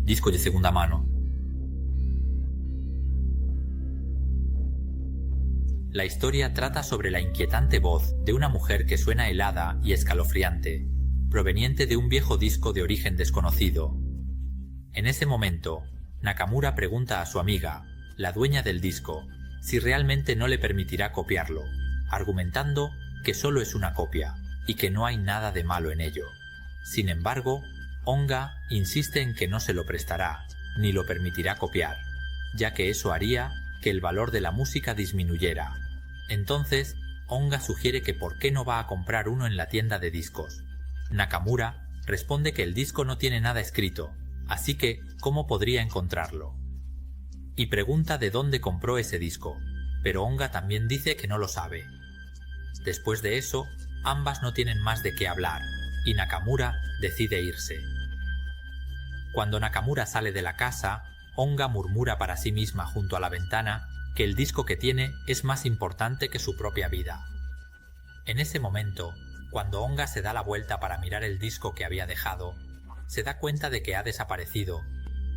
Disco de segunda mano. La historia trata sobre la inquietante voz de una mujer que suena helada y escalofriante, proveniente de un viejo disco de origen desconocido. En ese momento, Nakamura pregunta a su amiga, la dueña del disco, si realmente no le permitirá copiarlo, argumentando que solo es una copia y que no hay nada de malo en ello. Sin embargo, Onga insiste en que no se lo prestará, ni lo permitirá copiar, ya que eso haría que el valor de la música disminuyera. Entonces, Onga sugiere que por qué no va a comprar uno en la tienda de discos. Nakamura responde que el disco no tiene nada escrito, así que, ¿cómo podría encontrarlo? Y pregunta de dónde compró ese disco, pero Onga también dice que no lo sabe. Después de eso, ambas no tienen más de qué hablar, y Nakamura decide irse. Cuando Nakamura sale de la casa, Onga murmura para sí misma junto a la ventana que el disco que tiene es más importante que su propia vida. En ese momento, cuando Onga se da la vuelta para mirar el disco que había dejado, se da cuenta de que ha desaparecido,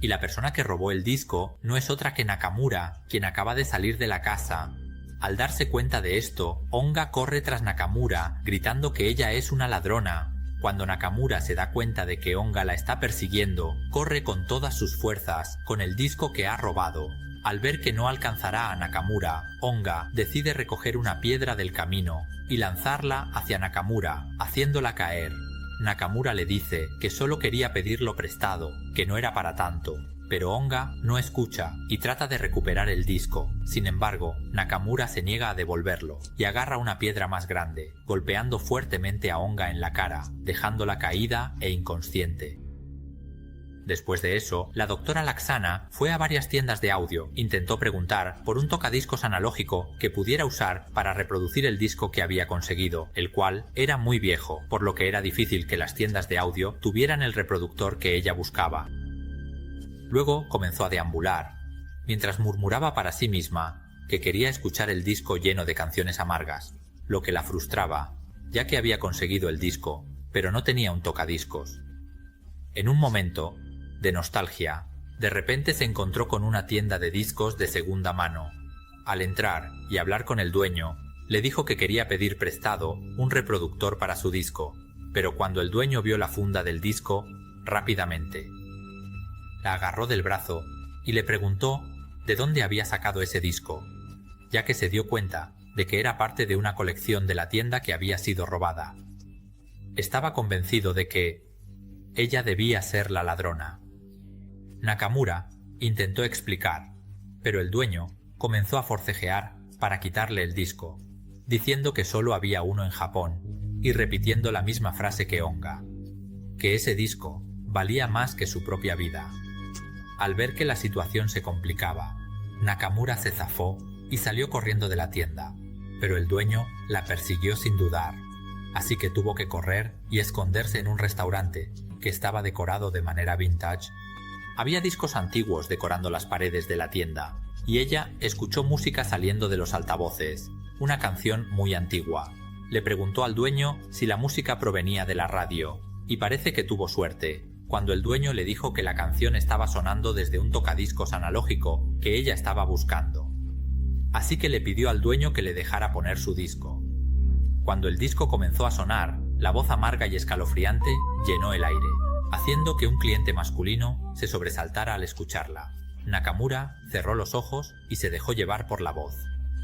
y la persona que robó el disco no es otra que Nakamura, quien acaba de salir de la casa. Al darse cuenta de esto, Onga corre tras Nakamura, gritando que ella es una ladrona. Cuando Nakamura se da cuenta de que Onga la está persiguiendo, corre con todas sus fuerzas, con el disco que ha robado. Al ver que no alcanzará a Nakamura, Onga decide recoger una piedra del camino y lanzarla hacia Nakamura, haciéndola caer. Nakamura le dice que solo quería pedirlo prestado, que no era para tanto. Pero Onga no escucha y trata de recuperar el disco. Sin embargo, Nakamura se niega a devolverlo y agarra una piedra más grande, golpeando fuertemente a Onga en la cara, dejándola caída e inconsciente. Después de eso, la doctora Laksana fue a varias tiendas de audio, intentó preguntar por un tocadiscos analógico que pudiera usar para reproducir el disco que había conseguido, el cual era muy viejo, por lo que era difícil que las tiendas de audio tuvieran el reproductor que ella buscaba. Luego comenzó a deambular, mientras murmuraba para sí misma que quería escuchar el disco lleno de canciones amargas, lo que la frustraba, ya que había conseguido el disco, pero no tenía un tocadiscos. En un momento de nostalgia, de repente se encontró con una tienda de discos de segunda mano. Al entrar y hablar con el dueño, le dijo que quería pedir prestado un reproductor para su disco, pero cuando el dueño vio la funda del disco, rápidamente la agarró del brazo y le preguntó de dónde había sacado ese disco, ya que se dio cuenta de que era parte de una colección de la tienda que había sido robada. Estaba convencido de que ella debía ser la ladrona. Nakamura intentó explicar, pero el dueño comenzó a forcejear para quitarle el disco, diciendo que solo había uno en Japón y repitiendo la misma frase que Onga, que ese disco valía más que su propia vida. Al ver que la situación se complicaba, Nakamura se zafó y salió corriendo de la tienda, pero el dueño la persiguió sin dudar, así que tuvo que correr y esconderse en un restaurante que estaba decorado de manera vintage. Había discos antiguos decorando las paredes de la tienda, y ella escuchó música saliendo de los altavoces, una canción muy antigua. Le preguntó al dueño si la música provenía de la radio, y parece que tuvo suerte, cuando el dueño le dijo que la canción estaba sonando desde un tocadiscos analógico que ella estaba buscando. Así que le pidió al dueño que le dejara poner su disco. Cuando el disco comenzó a sonar, la voz amarga y escalofriante llenó el aire, haciendo que un cliente masculino se sobresaltara al escucharla. Nakamura cerró los ojos y se dejó llevar por la voz,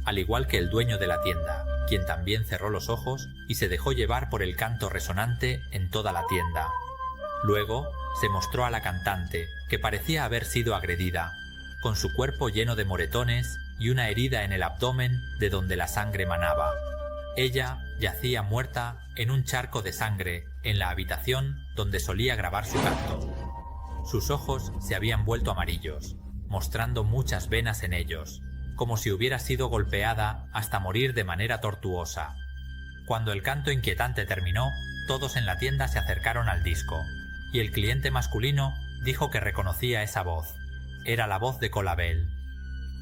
al igual que el dueño de la tienda, quien también cerró los ojos y se dejó llevar por el canto resonante en toda la tienda. Luego se mostró a la cantante, que parecía haber sido agredida, con su cuerpo lleno de moretones y una herida en el abdomen de donde la sangre manaba. Ella yacía muerta en un charco de sangre en la habitación donde solía grabar su canto. Sus ojos se habían vuelto amarillos, mostrando muchas venas en ellos, como si hubiera sido golpeada hasta morir de manera tortuosa. Cuando el canto inquietante terminó, todos en la tienda se acercaron al disco, y el cliente masculino dijo que reconocía esa voz. Era la voz de Colabel.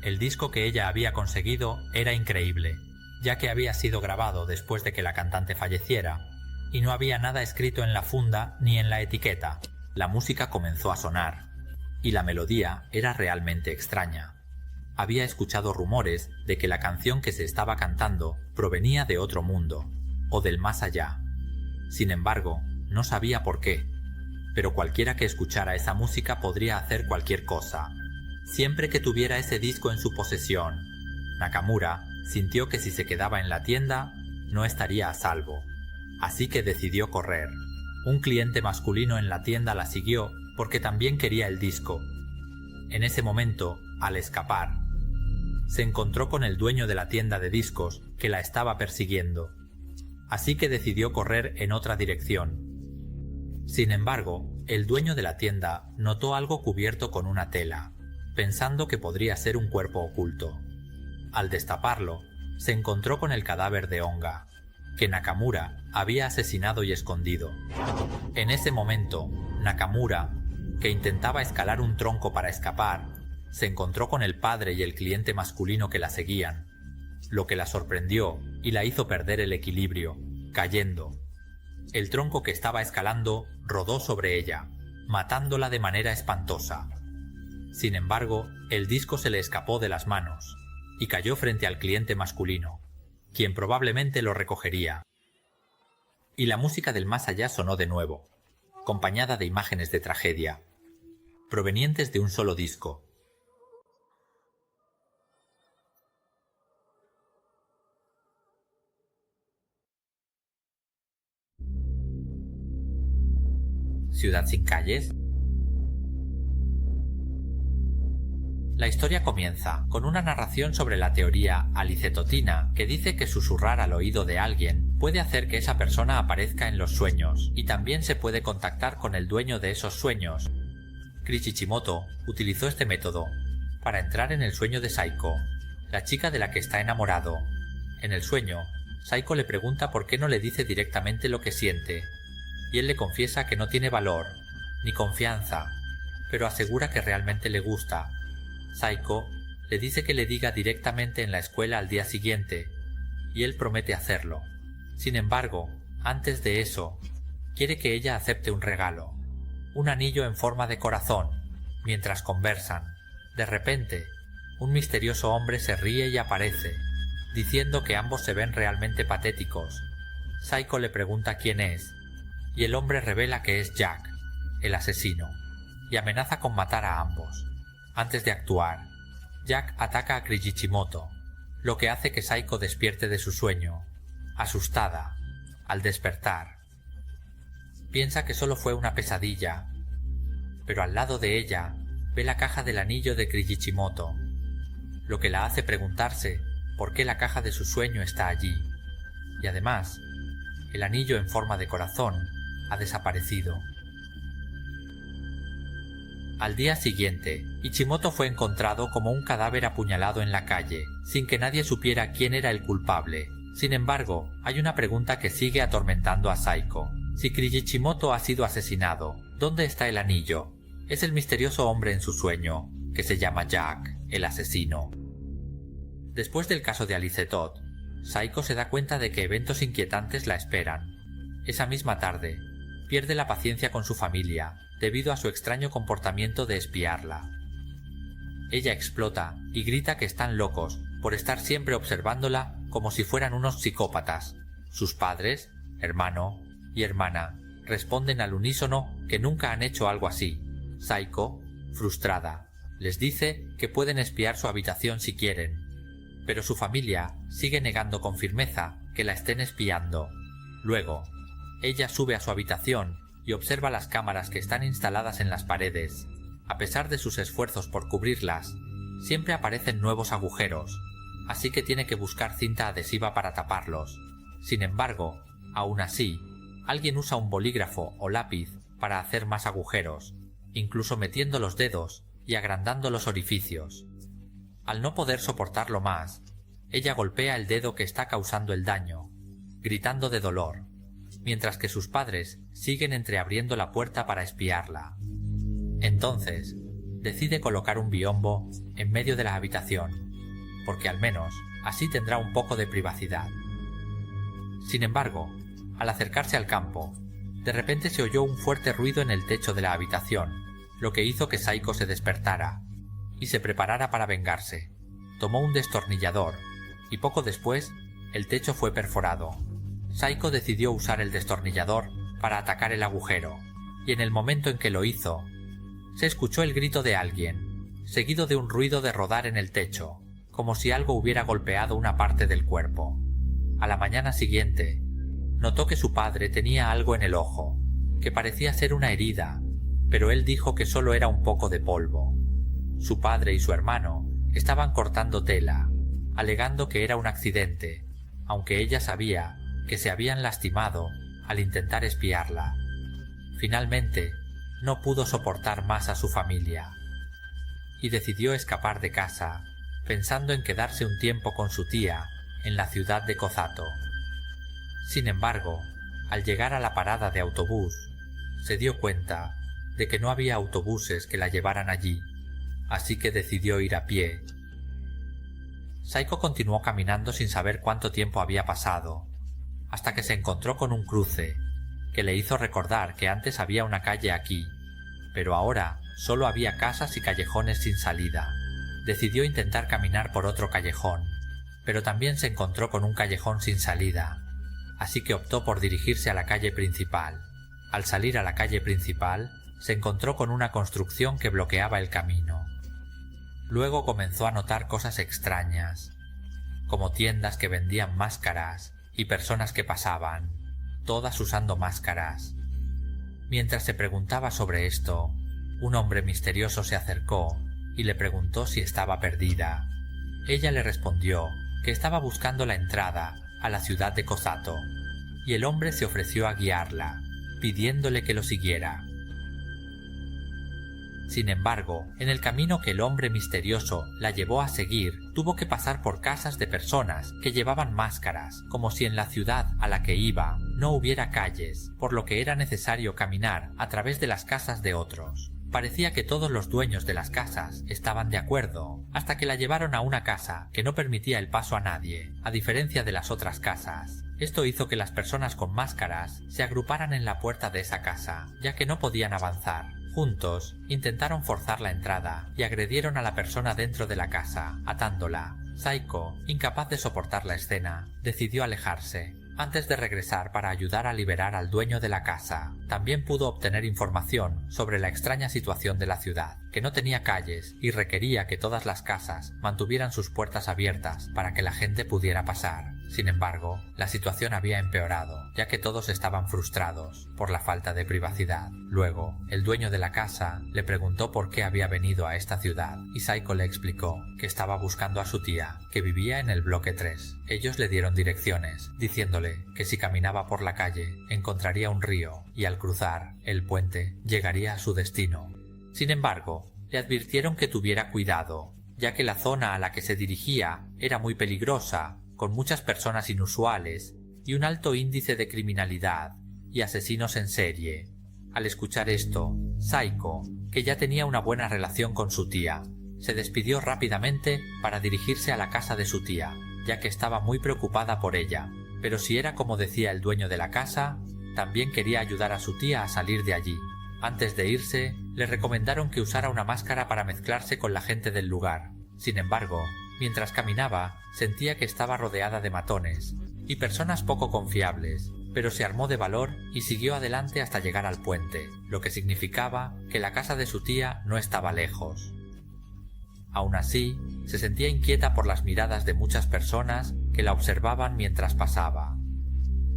El disco que ella había conseguido era increíble, ya que había sido grabado después de que la cantante falleciera, y no había nada escrito en la funda ni en la etiqueta. La música comenzó a sonar, y la melodía era realmente extraña. Había escuchado rumores de que la canción que se estaba cantando provenía de otro mundo, o del más allá. Sin embargo, no sabía por qué, pero cualquiera que escuchara esa música podría hacer cualquier cosa, siempre que tuviera ese disco en su posesión. Nakamura sintió que si se quedaba en la tienda, no estaría a salvo, así que decidió correr. Un cliente masculino en la tienda la siguió porque también quería el disco. En ese momento, al escapar, se encontró con el dueño de la tienda de discos que la estaba persiguiendo, así que decidió correr en otra dirección. Sin embargo, el dueño de la tienda notó algo cubierto con una tela, pensando que podría ser un cuerpo oculto. Al destaparlo, se encontró con el cadáver de Onga, que Nakamura había asesinado y escondido. En ese momento, Nakamura, que intentaba escalar un tronco para escapar, se encontró con el padre y el cliente masculino que la seguían, lo que la sorprendió y la hizo perder el equilibrio, cayendo. El tronco que estaba escalando rodó sobre ella, matándola de manera espantosa. Sin embargo, el disco se le escapó de las manos y cayó frente al cliente masculino, quien probablemente lo recogería. Y la música del más allá sonó de nuevo, acompañada de imágenes de tragedia, provenientes de un solo disco. ¿Ciudad sin calles? La historia comienza con una narración sobre la teoría alicetotina que dice que susurrar al oído de alguien puede hacer que esa persona aparezca en los sueños y también se puede contactar con el dueño de esos sueños. Kiichimoto utilizó este método para entrar en el sueño de Saiko, la chica de la que está enamorado. En el sueño, Saiko le pregunta por qué no le dice directamente lo que siente, y él le confiesa que no tiene valor ni confianza, pero asegura que realmente le gusta. Saiko le dice que le diga directamente en la escuela al día siguiente, y él promete hacerlo. Sin embargo, antes de eso, quiere que ella acepte un regalo, un anillo en forma de corazón. Mientras conversan, de repente, un misterioso hombre se ríe y aparece, diciendo que ambos se ven realmente patéticos. Saiko le pregunta quién es, y el hombre revela que es Jack, el asesino, y amenaza con matar a ambos. Antes de actuar, Jack ataca a Kiichimoto, lo que hace que Saiko despierte de su sueño, asustada. Al despertar, piensa que solo fue una pesadilla, pero al lado de ella ve la caja del anillo de Kiichimoto, lo que la hace preguntarse por qué la caja de su sueño está allí, y además, el anillo en forma de corazón ha desaparecido. Al día siguiente, Ichimoto fue encontrado como un cadáver apuñalado en la calle, sin que nadie supiera quién era el culpable. Sin embargo, hay una pregunta que sigue atormentando a Saiko. Si Kiichimoto ha sido asesinado, ¿dónde está el anillo? Es el misterioso hombre en su sueño, que se llama Jack, el asesino. Después del caso de Alicetot, Saiko se da cuenta de que eventos inquietantes la esperan. Esa misma tarde, pierde la paciencia con su familia, debido a su extraño comportamiento de espiarla. Ella explota y grita que están locos por estar siempre observándola como si fueran unos psicópatas. Sus padres, hermano y hermana responden al unísono que nunca han hecho algo así. Saiko, frustrada, les dice que pueden espiar su habitación si quieren, pero su familia sigue negando con firmeza que la estén espiando. Luego, ella sube a su habitación y observa las cámaras que están instaladas en las paredes. A pesar de sus esfuerzos por cubrirlas, siempre aparecen nuevos agujeros, así que tiene que buscar cinta adhesiva para taparlos. Sin embargo, aún así, alguien usa un bolígrafo o lápiz para hacer más agujeros. incluso metiendo los dedos y agrandando los orificios. Al no poder soportarlo más, ella golpea el dedo que está causando el daño, gritando de dolor, mientras que sus padres siguen entreabriendo la puerta para espiarla. Entonces, decide colocar un biombo en medio de la habitación, porque al menos así tendrá un poco de privacidad. Sin embargo, al acercarse al campo, de repente se oyó un fuerte ruido en el techo de la habitación, lo que hizo que Saiko se despertara y se preparara para vengarse. Tomó un destornillador y poco después el techo fue perforado. Saiko decidió usar el destornillador para atacar el agujero, y en el momento en que lo hizo, se escuchó el grito de alguien, seguido de un ruido de rodar en el techo, como si algo hubiera golpeado una parte del cuerpo. A la mañana siguiente, notó que su padre tenía algo en el ojo, que parecía ser una herida, pero él dijo que solo era un poco de polvo. Su padre y su hermano estaban cortando tela, alegando que era un accidente, aunque ella sabía que se habían lastimado al intentar espiarla. Finalmente, no pudo soportar más a su familia y decidió escapar de casa, pensando en quedarse un tiempo con su tía en la ciudad de Kozato. Sin embargo, al llegar a la parada de autobús, se dio cuenta de que no había autobuses que la llevaran allí, así que decidió ir a pie. Saiko continuó caminando sin saber cuánto tiempo había pasado, hasta que se encontró con un cruce, que le hizo recordar que antes había una calle aquí, pero ahora solo había casas y callejones sin salida. Decidió intentar caminar por otro callejón, pero también se encontró con un callejón sin salida, así que optó por dirigirse a la calle principal. Al salir a la calle principal, se encontró con una construcción que bloqueaba el camino. Luego comenzó a notar cosas extrañas, como tiendas que vendían máscaras y personas que pasaban, todas usando máscaras. Mientras se preguntaba sobre esto, un hombre misterioso se acercó y le preguntó si estaba perdida. Ella le respondió que estaba buscando la entrada a la ciudad de Kozato, y el hombre se ofreció a guiarla, pidiéndole que lo siguiera. Sin embargo, en el camino que el hombre misterioso la llevó a seguir, tuvo que pasar por casas de personas que llevaban máscaras, como si en la ciudad a la que iba no hubiera calles, por lo que era necesario caminar a través de las casas de otros. Parecía que todos los dueños de las casas estaban de acuerdo, hasta que la llevaron a una casa que no permitía el paso a nadie, a diferencia de las otras casas. Esto hizo que las personas con máscaras se agruparan en la puerta de esa casa, ya que no podían avanzar. Juntos, intentaron forzar la entrada y agredieron a la persona dentro de la casa, atándola. Saiko, incapaz de soportar la escena, decidió alejarse. Antes de regresar para ayudar a liberar al dueño de la casa, también pudo obtener información sobre la extraña situación de la ciudad, que no tenía calles y requería que todas las casas mantuvieran sus puertas abiertas para que la gente pudiera pasar. Sin embargo, la situación había empeorado, ya que todos estaban frustrados por la falta de privacidad. Luego, el dueño de la casa le preguntó por qué había venido a esta ciudad, y Saiko le explicó que estaba buscando a su tía, que vivía en el bloque 3. Ellos le dieron direcciones, diciéndole que si caminaba por la calle encontraría un río, y al cruzar el puente llegaría a su destino. Sin embargo, le advirtieron que tuviera cuidado, ya que la zona a la que se dirigía era muy peligrosa, con muchas personas inusuales y un alto índice de criminalidad y asesinos en serie. Al escuchar esto, Saiko, que ya tenía una buena relación con su tía, se despidió rápidamente para dirigirse a la casa de su tía, ya que estaba muy preocupada por ella. Pero si era como decía el dueño de la casa, también quería ayudar a su tía a salir de allí. Antes de irse, le recomendaron que usara una máscara para mezclarse con la gente del lugar. Sin embargo, mientras caminaba, sentía que estaba rodeada de matones y personas poco confiables, pero se armó de valor y siguió adelante hasta llegar al puente, lo que significaba que la casa de su tía no estaba lejos. Aún así, se sentía inquieta por las miradas de muchas personas que la observaban mientras pasaba.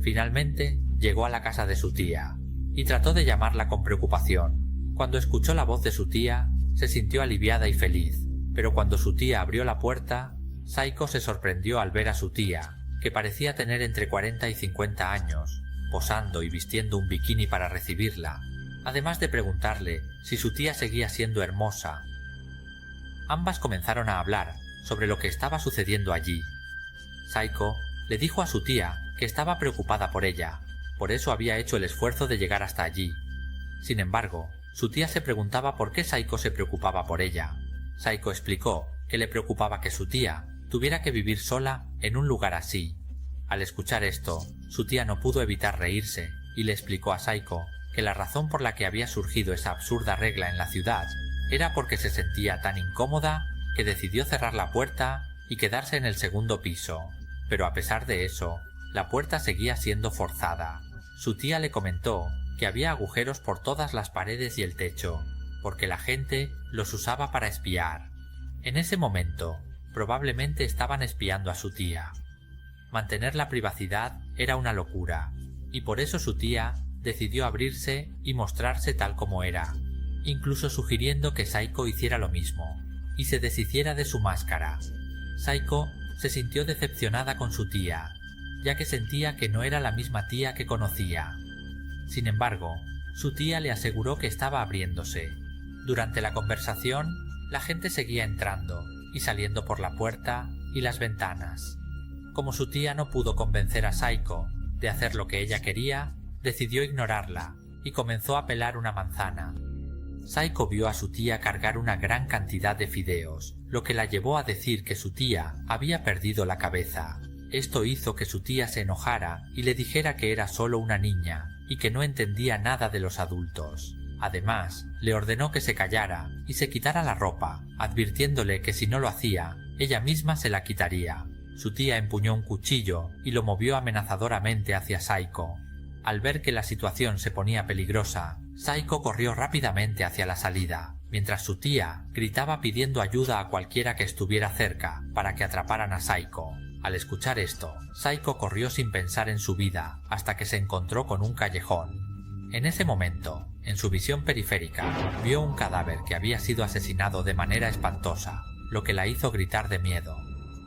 Finalmente, llegó a la casa de su tía y trató de llamarla con preocupación. Cuando escuchó la voz de su tía, se sintió aliviada y feliz. Pero cuando su tía abrió la puerta, Saiko se sorprendió al ver a su tía, que parecía tener entre 40 y 50 años, posando y vistiendo un bikini para recibirla. además de preguntarle si su tía seguía siendo hermosa. Ambas comenzaron a hablar sobre lo que estaba sucediendo allí. Saiko le dijo a su tía que estaba preocupada por ella, por eso había hecho el esfuerzo de llegar hasta allí. Sin embargo, su tía se preguntaba por qué Saiko se preocupaba por ella. Saiko explicó que le preocupaba que su tía tuviera que vivir sola en un lugar así. Al escuchar esto, su tía no pudo evitar reírse y le explicó a Saiko que la razón por la que había surgido esa absurda regla en la ciudad era porque se sentía tan incómoda que decidió cerrar la puerta y quedarse en el segundo piso. Pero a pesar de eso, la puerta seguía siendo forzada. Su tía le comentó que había agujeros por todas las paredes y el techo, porque la gente los usaba para espiar. En ese momento, probablemente estaban espiando a su tía. Mantener la privacidad era una locura, y por eso su tía decidió abrirse y mostrarse tal como era, incluso sugiriendo que Saiko hiciera lo mismo, y se deshiciera de su máscara. Saiko se sintió decepcionada con su tía, ya que sentía que no era la misma tía que conocía. Sin embargo, su tía le aseguró que estaba abriéndose. Durante la conversación, la gente seguía entrando y saliendo por la puerta y las ventanas. Como su tía no pudo convencer a Saiko de hacer lo que ella quería, decidió ignorarla y comenzó a pelar una manzana. Saiko vio a su tía cargar una gran cantidad de fideos, lo que la llevó a decir que su tía había perdido la cabeza. Esto hizo que su tía se enojara y le dijera que era solo una niña y que no entendía nada de los adultos. Además, le ordenó que se callara y se quitara la ropa, advirtiéndole que si no lo hacía, ella misma se la quitaría. Su tía empuñó un cuchillo y lo movió amenazadoramente hacia Saiko. Al ver que la situación se ponía peligrosa, Saiko corrió rápidamente hacia la salida, mientras su tía gritaba pidiendo ayuda a cualquiera que estuviera cerca para que atraparan a Saiko. Al escuchar esto, Saiko corrió sin pensar en su vida hasta que se encontró con un callejón. En ese momento, en su visión periférica, vio un cadáver que había sido asesinado de manera espantosa, lo que la hizo gritar de miedo.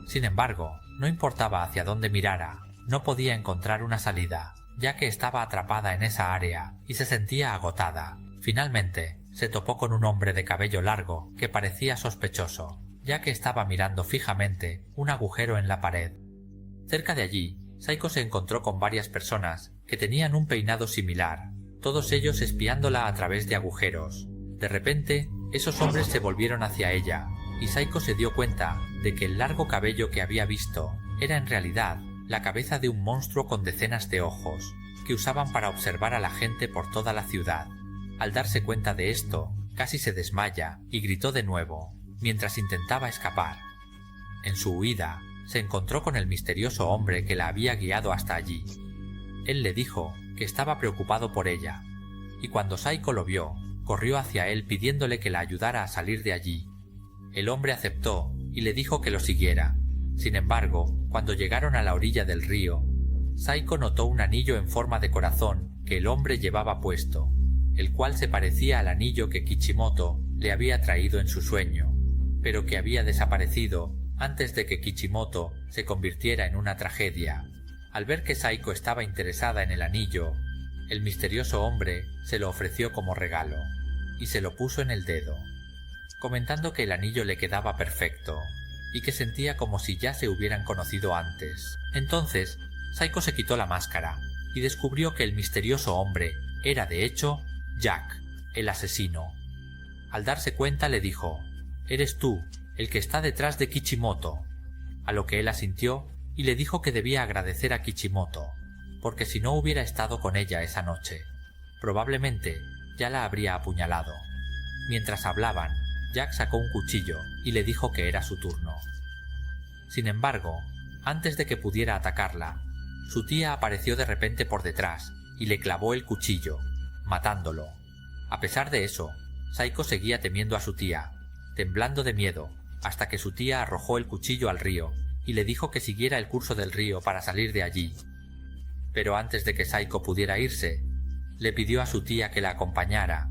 Sin embargo, no importaba hacia dónde mirara, no podía encontrar una salida, ya que estaba atrapada en esa área y se sentía agotada. Finalmente, se topó con un hombre de cabello largo que parecía sospechoso, ya que estaba mirando fijamente un agujero en la pared. Cerca de allí, Saiko se encontró con varias personas que tenían un peinado similar, todos ellos espiándola a través de agujeros. De repente, esos hombres se volvieron hacia ella, y Saiko se dio cuenta de que el largo cabello que había visto era en realidad la cabeza de un monstruo con decenas de ojos, que usaban para observar a la gente por toda la ciudad. Al darse cuenta de esto, casi se desmaya y gritó de nuevo, mientras intentaba escapar. En su huida, se encontró con el misterioso hombre que la había guiado hasta allí. Él le dijo que estaba preocupado por ella, y cuando Saiko lo vio, corrió hacia él pidiéndole que la ayudara a salir de allí. El hombre aceptó y le dijo que lo siguiera. Sin embargo, cuando llegaron a la orilla del río, Saiko notó un anillo en forma de corazón que el hombre llevaba puesto, el cual se parecía al anillo que Kichimoto le había traído en su sueño, pero que había desaparecido antes de que Kichimoto se convirtiera en una tragedia. Al ver que Saiko estaba interesada en el anillo, el misterioso hombre se lo ofreció como regalo, y se lo puso en el dedo, comentando que el anillo le quedaba perfecto, y que sentía como si ya se hubieran conocido antes. Entonces, Saiko se quitó la máscara, y descubrió que el misterioso hombre era de hecho Jack, el asesino. Al darse cuenta le dijo: «Eres tú, el que está detrás de Kichimoto», a lo que él asintió y le dijo que debía agradecer a Kichimoto, porque si no hubiera estado con ella esa noche, probablemente ya la habría apuñalado. Mientras hablaban, Jack sacó un cuchillo y le dijo que era su turno. Sin embargo, antes de que pudiera atacarla, su tía apareció de repente por detrás y le clavó el cuchillo, matándolo. A pesar de eso, Saiko seguía temiendo a su tía, temblando de miedo, hasta que su tía arrojó el cuchillo al río y le dijo que siguiera el curso del río para salir de allí. Pero antes de que Saiko pudiera irse, le pidió a su tía que la acompañara,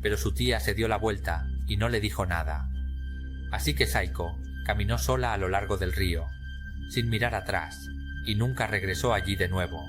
pero su tía se dio la vuelta y no le dijo nada. Así que Saiko caminó sola a lo largo del río, sin mirar atrás, y nunca regresó allí de nuevo.